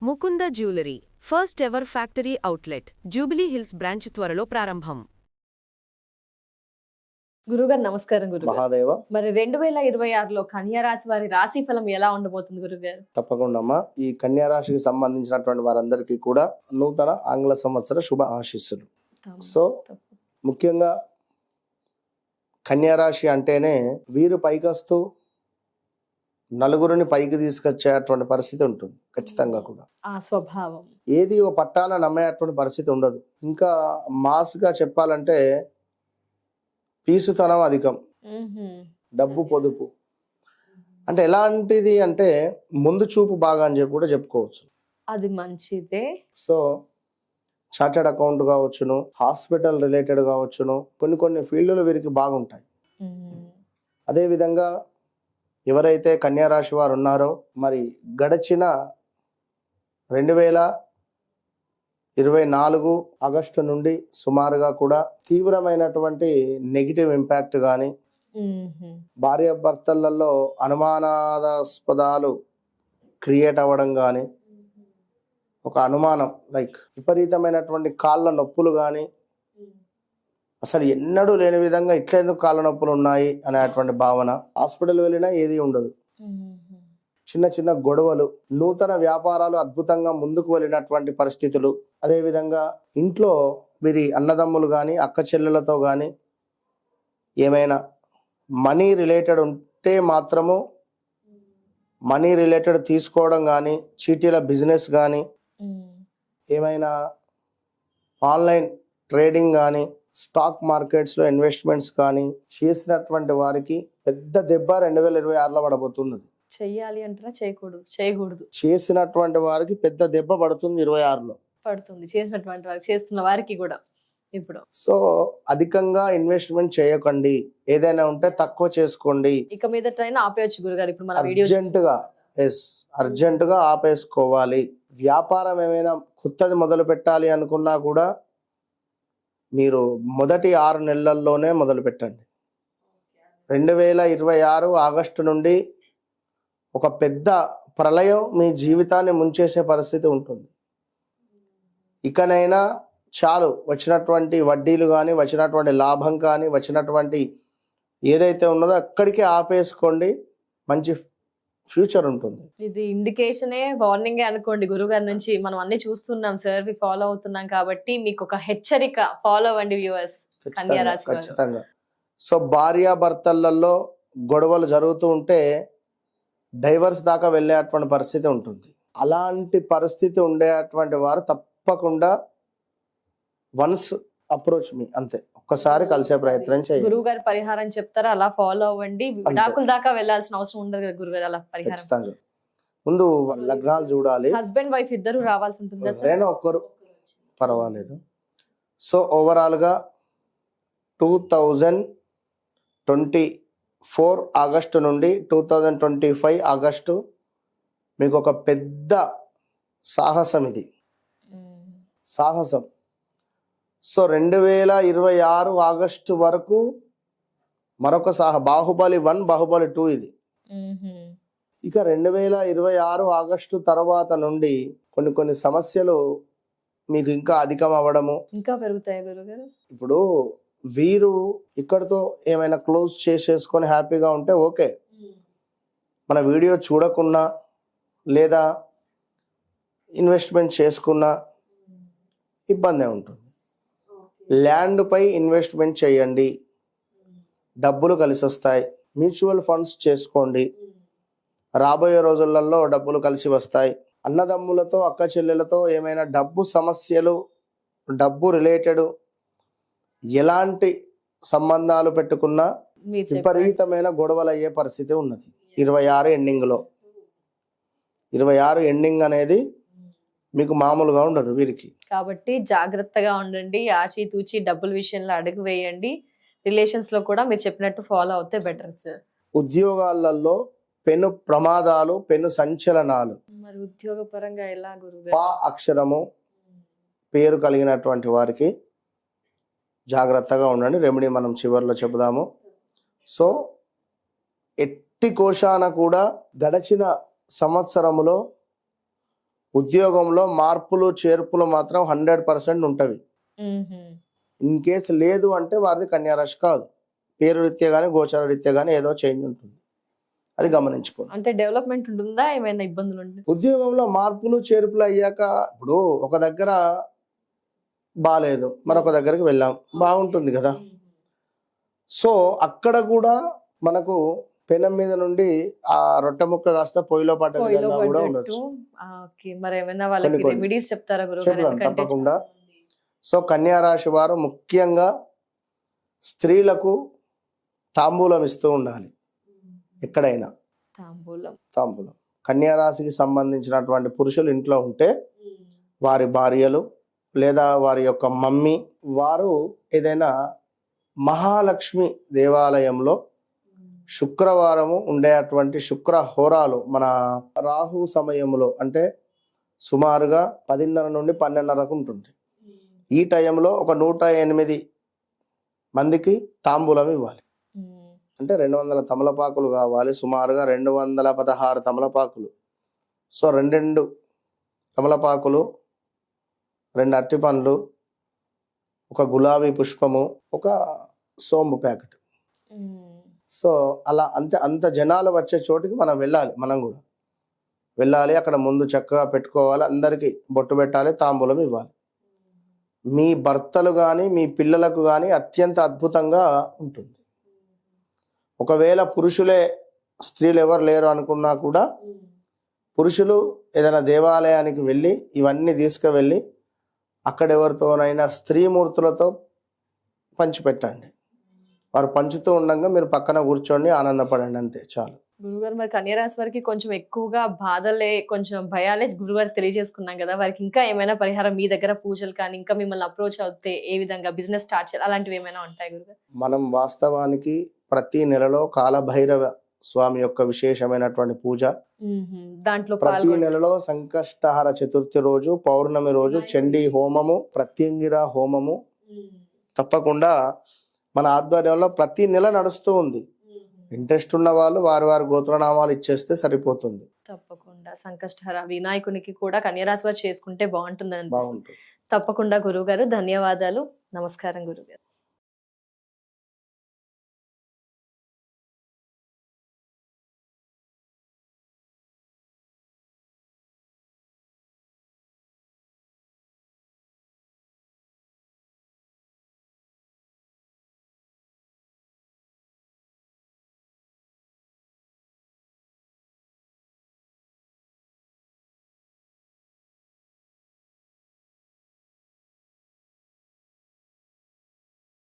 Mukunda jewellery first ever factory outlet jubilee hills branch త్వరలో ప్రారంభం. గురుగారు నమస్కారం. గురుగారు మహాదేవ. మరి 2026లో కన్యా రాశి వారి రాశి ఫలం ఎలా ఉండబోతుంది గురుగారు? తప్పకుండా అమ్మా. ఈ కన్యా రాశికి సంబంధించినటువంటి వారందరికీ కూడా నూతన ఆంగ్ల సంవత్సర శుభ ఆశీస్సులు. సో ముఖ్యంగా కన్యా రాశి అంటేనే వీరు పైకొస్తూ నలుగురిని పైకి తీసుకొచ్చేటువంటి పరిస్థితి ఉంటుంది ఖచ్చితంగా కూడా. ఆ స్వభావం ఏది ఓ పట్టాన నమ్మేటువంటి పరిస్థితి ఉండదు. ఇంకా మాస్గా చెప్పాలంటే పీసుతనం అధికం, డబ్బు పొదుపు. అంటే ఎలాంటిది అంటే ముందు చూపు బాగా అని చెప్పి కూడా చెప్పుకోవచ్చు. అది మంచిదే. సో చార్టెడ్ అకౌంట్ కావచ్చును, హాస్పిటల్ రిలేటెడ్ కావచ్చును, కొన్ని ఫీల్డ్లు వీరికి బాగుంటాయి. అదేవిధంగా ఎవరైతే కన్యా రాశి వారు ఉన్నారో మరి గడిచిన 2024 ఆగస్టు నుండి సుమారుగా కూడా తీవ్రమైనటువంటి నెగిటివ్ ఇంపాక్ట్ కానీ, భార్యాభర్తలలో అనుమానాస్పదాలు క్రియేట్ అవ్వడం కానీ, ఒక అనుమానం లైక్ విపరీతమైనటువంటి కాళ్ళ నొప్పులు కానీ, అసలు ఎన్నడూ లేని విధంగా ఇట్లా ఎందుకు కాళ్ళ నొప్పులు ఉన్నాయి అనేటువంటి భావన, హాస్పిటల్ వెళ్ళినా ఏది ఉండదు, చిన్న చిన్న గొడవలు, నూతన వ్యాపారాలు అద్భుతంగా ముందుకు వెళ్ళినటువంటి పరిస్థితులు. అదేవిధంగా ఇంట్లో వీరి అన్నదమ్ములు కానీ అక్క చెల్లెలతో కానీ ఏమైనా మనీ రిలేటెడ్ ఉంటే మాత్రము మనీ రిలేటెడ్ తీసుకోవడం కానీ, చీటీల బిజినెస్ కానీ, ఏమైనా ఆన్లైన్ ట్రేడింగ్ కానీ, స్టాక్ మార్కెట్స్లో ఇన్వెస్ట్మెంట్స్ కానీ చేసినటువంటి వారికి పెద్ద దెబ్బ 2026లో పడబోతున్నది. చెయ్యాలి అంటారా? చేయకూడదు. చేసినటువంటి వారికి పెద్ద దెబ్బ పడుతుంది 26లో. పడుతుంది చేసినటువంటి వారికి, చేస్తున్న వారికి కూడా. ఇప్పుడు సో అధికంగా ఇన్వెస్ట్మెంట్ చేయకండి, ఏదైనా ఉంటే తక్కువ చేసుకోండి. ఇక మీద ఆపేయచ్చు గురుగారు. ఇప్పుడు మన వీడియో అర్జెంటుగా ఆపేసుకోవాలి. వ్యాపారం ఏమైనా కొత్తది మొదలు పెట్టాలి అనుకున్నా కూడా మీరు మొదటి 6 నెలల్లోనే మొదలు పెట్టండి. 2026 ఆగస్టు నుండి ఒక పెద్ద ప్రళయం మీ జీవితాన్ని ముంచేసే పరిస్థితి ఉంటుంది. ఇకనైనా చాలు, వచ్చినటువంటి వడ్డీలు కానీ, వచ్చినటువంటి లాభం కానీ, వచ్చినటువంటి ఏదైతే ఉన్నదో అక్కడికే ఆపేసుకోండి. మంచి ఫ్యూచర్ ఉంటుంది. ఇది ఇండికేషనే, వార్నింగే అనుకోండి గురుగారి నుంచి. మనం అన్ని చూస్తున్నాం సార్, ఫాలో అవుతున్నాం కాబట్టి మీకు ఒక హెచ్చరిక. ఫాలో అవ్వండి వ్యూవర్స్. కన్యా రాశి ఖచ్చితంగా. సో భార్యాభర్తలలో గొడవలు జరుగుతూ ఉంటే డైవర్స్ దాకా వెళ్ళేటువంటి పరిస్థితి ఉంటుంది. అలాంటి పరిస్థితి ఉండేటువంటి వారు తప్పకుండా వన్స్ అప్రోచ్ మీ, అంతే, ఒక్కసారి కలిసే ప్రయత్నం చేయండి. గురువు గారి పరిహారం చెప్తారా? అలా ఫాలో అవ్వండి. విడాకుల దాకా వెళ్ళాల్సిన అవసరం ఉండదు కదా గురుగారు. అలా పరిహారం ముందు లగ్నాలు చూడాలి. హస్బెండ్ వైఫ్ ఇద్దరు రావాల్సి ఉంటుంది. ఎవరైనా ఒక్కరు పర్వాలేదు. సో ఓవరాల్ గా 2024 ఆగస్టు నుండి 2025 ఆగస్టు మీకు ఒక పెద్ద సాహసం. ఇది సాహసం. సో 2026 ఆగస్టు వరకు మరొక బాహుబలి 1, బాహుబలి 2 ఇది. ఇక 2026 ఆగస్టు తర్వాత నుండి కొన్ని సమస్యలు మీకు ఇంకా అధికం అవ్వడము, ఇంకా పెరుగుతాయి గురుగారు. ఇప్పుడు వీరు ఇక్కడతో ఏమైనా క్లోజ్ చేసేసుకొని హ్యాపీగా ఉంటే ఓకే. మన వీడియో చూడకున్నా లేదా ఇన్వెస్ట్మెంట్ చేసుకున్నా ఇబ్బందే ఉంటుంది. ల్యాండ్ పై ఇన్వెస్ట్మెంట్ చేయండి, డబ్బులు కలిసి వస్తాయి. మ్యూచువల్ ఫండ్స్ చేసుకోండి, రాబోయే రోజులలో డబ్బులు కలిసి వస్తాయి. అన్నదమ్ములతో అక్క చెల్లెలతో ఏమైనా డబ్బు సమస్యలు, డబ్బు రిలేటెడ్ ఎలాంటి సంబంధాలు పెట్టుకున్నా విపరీతమైన గొడవలు అయ్యే పరిస్థితి ఉన్నది 26 ఎండింగ్లో. 26 ఎండింగ్ అనేది మీకు మామూలుగా ఉండదు వీరికి. కాబట్టి జాగ్రత్తగా ఉండండి. ఆచితూచి డబ్బుల విషయంలో అడుగు వేయండి. రిలేషన్స్ లో కూడా మీరు చెప్పినట్టు ఫాలో అవుతే బెటర్ సార్. ఉద్యోగాలలో పెను ప్రమాదాలు, పెను సంచలనాలు. మరి ఉద్యోగ పరంగా ఎలా గురువు? పా అక్షరము పేరు కలిగినటువంటి వారికి జాగ్రత్తగా ఉండండి. రెమెడీ మనం చివరిలో చెబుదాము. సో ఎట్టి కోశాన కూడా గడచిన సంవత్సరములో ఉద్యోగంలో మార్పులు చేర్పులు మాత్రం 100% ఉంటవి. ఇన్ కేసు లేదు అంటే వారిది కన్యారాశి కాదు. పేరు రీత్యా కానీ గోచార రీత్యా కానీ ఏదో చేంజ్ ఉంటుంది, అది గమనించుకోండి. అంటే డెవలప్మెంట్ ఉంటుందా, ఏమైనా ఇబ్బందులు ఉంటాయి? ఉద్యోగంలో మార్పులు చేర్పులు అయ్యాక ఇప్పుడు ఒక దగ్గర బాగాలేదు, మరొక దగ్గరికి వెళ్ళాం, బాగుంటుంది కదా. సో అక్కడ కూడా మనకు పెనం మీద నుండి ఆ రొట్టె ముక్క కాస్త పొయ్యిలో పడ్డ పొయ్యిలో విధంగా కూడా పడ్డట్టు. ఉండొచ్చు. ఓకే, మరి ఏమైనా వాళ్ళకి కొన్ని. రెమెడీస్ చెప్తారా గురుగారు? చెప్తాను, ఎందుకంటే తప్పకుండా. సో కన్యా రాశి వారు ముఖ్యంగా స్త్రీలకు తాంబూలం ఇస్తూ ఉండాలి ఎక్కడైనా. తాంబూలం కన్యా రాశికి సంబంధించినటువంటి పురుషులు ఇంట్లో ఉంటే వారి భార్యలు లేదా వారి యొక్క మమ్మీ వారు ఏదైనా మహాలక్ష్మి దేవాలయంలో శుక్రవారము ఉండేటువంటి శుక్ర హోరాలు మన రాహు సమయంలో అంటే సుమారుగా 10:30 నుండి 12:30 ఉంటుంది. ఈ టైంలో ఒక 108 మందికి తాంబూలం ఇవ్వాలి. అంటే 200 తమలపాకులు కావాలి, సుమారుగా 216 తమలపాకులు. సో 2 తమలపాకులు, 2 అరటి పండ్లు, ఒక గులాబీ పుష్పము, ఒక సోంపు ప్యాకెట్. సో అలా అంత జనాలు వచ్చే చోటికి మనం వెళ్ళాలి. మనం కూడా వెళ్ళాలి, అక్కడ ముందు చక్కగా పెట్టుకోవాలి, అందరికీ బొట్టు పెట్టాలి, తాంబూలం ఇవ్వాలి. మీ భర్తలు కానీ మీ పిల్లలకు కానీ అత్యంత అద్భుతంగా ఉంటుంది. ఒకవేళ పురుషులే స్త్రీలు ఎవరు లేరు అనుకున్నా కూడా పురుషులు ఏదైనా దేవాలయానికి వెళ్ళి ఇవన్నీ తీసుకువెళ్ళి అక్కడ ఎవరితోనైనా స్త్రీమూర్తులతో పంచిపెట్టండి. వారు పంచుతూ ఉండగా మీరు పక్కన కూర్చోండి, ఆనందపడండి, అంతే చాలు. గురుగారు, మరి కన్యా రాశి వారికి కొంచెం ఎక్కువగా బాధలే, కొంచెం భయాలే గురుగారు తెలియజేసుకున్నాం కదా, వారికి ఇంకా ఏమైనా పరిహారం మీ దగ్గర పూజలు కానీ ఇంకా మిమ్మల్ని అప్రోచ్ అవుతే ఏ విధంగా బిజినెస్ స్టార్ట్ చేయాలి, అలాంటివి ఏమైనా ఉంటాయి గురుగారు? మనం వాస్తవానికి ప్రతి నెలలో కాలభైరవ స్వామి యొక్క విశేషమైనటువంటి పూజ, దాంట్లో ప్రతి నెలలో సంకష్టహర చతుర్థి రోజు, పౌర్ణమి రోజు చండీ హోమము, ప్రత్యంగిర హోమము తప్పకుండా మన ఆధ్వర్యంలో ప్రతి నెల నడుస్తూ ఉంది. ఇంట్రెస్ట్ ఉన్న వాళ్ళు వారి వారి గోత్రనామాలు ఇచ్చేస్తే సరిపోతుంది. తప్పకుండా సంకష్టహర వినాయకునికి కూడా కన్యా రాశి వారు చేసుకుంటే బాగుంటుంది. బాగుంటుంది. తప్పకుండా గురువు గారు, ధన్యవాదాలు. నమస్కారం గురుగారు.